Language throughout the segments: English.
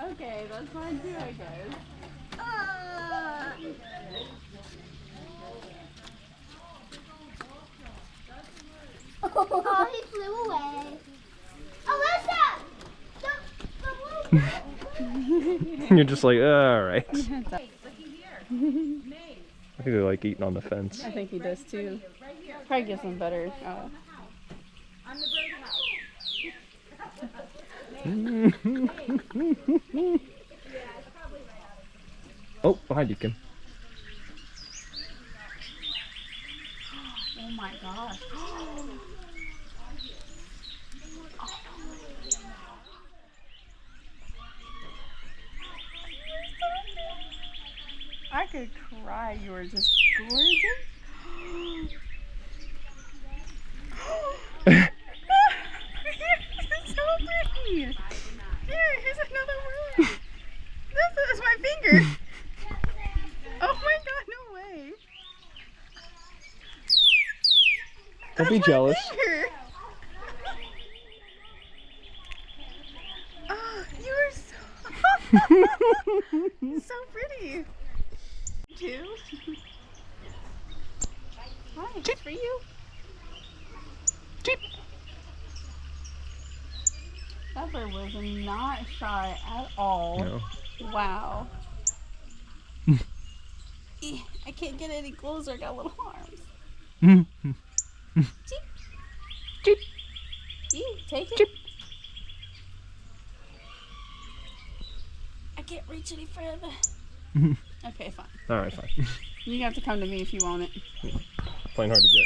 Okay, that's fine too, I guess. Oh, he flew away. Alyssa! You're just like, all right. I think they like eating on the fence. I think he does too. Probably gives him better. Oh, behind you, Kim. Oh my gosh. I could cry. You were just gorgeous. It's so pretty. Here, here's another one. This is my finger. Oh my god, no way. Don't be jealous. Finger. Oh, you are so so pretty. Two. Hi, it's for you. Cheep. That bird was not shy at all. No. Wow. I can't get any closer. I got little arms. Cheep. Cheep. Take it. Cheep. I can't reach any further. Okay, fine. All right, fine. You have to come to me if you want it. Playing hard to get.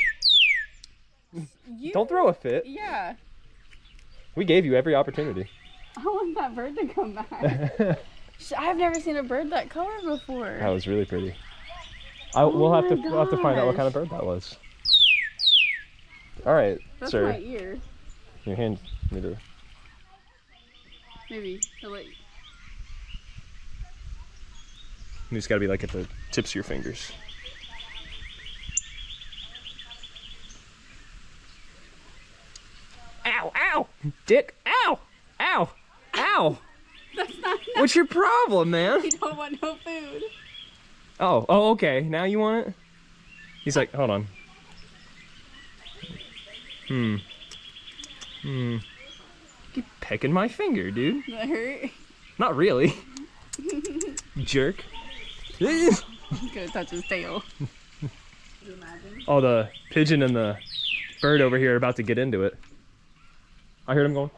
Don't throw a fit. Yeah. We gave you every opportunity. I want that bird to come back. I've never seen a bird that color before. That was really pretty. We'll have to find out what kind of bird that was. All right, That's sir. my ear. Your hand. Maybe. So like. You just gotta be like at the tips of your fingers. Ow! Ow! Dick! Ow! Ow! Ow! That's not. What's your problem, man? You don't want no food. Oh, okay. Now you want it? He's like, hold on. Keep pecking my finger, dude. Does that hurt? Not really. Jerk. He's gonna touch his tail. Oh, the pigeon and the bird over here are about to get into it. I heard him going.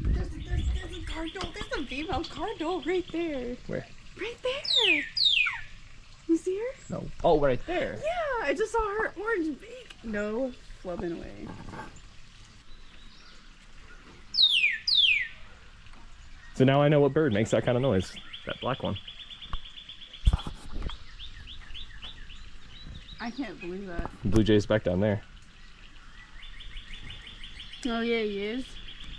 There's a cardinal. There's a female cardinal right there. Where? Right there. You see her? No. Oh, right there. Yeah, I just saw her orange beak. No, flubbing away. So now I know what bird makes that kind of noise. That black one. I can't believe that. Blue Jay's back down there. Oh yeah, he is.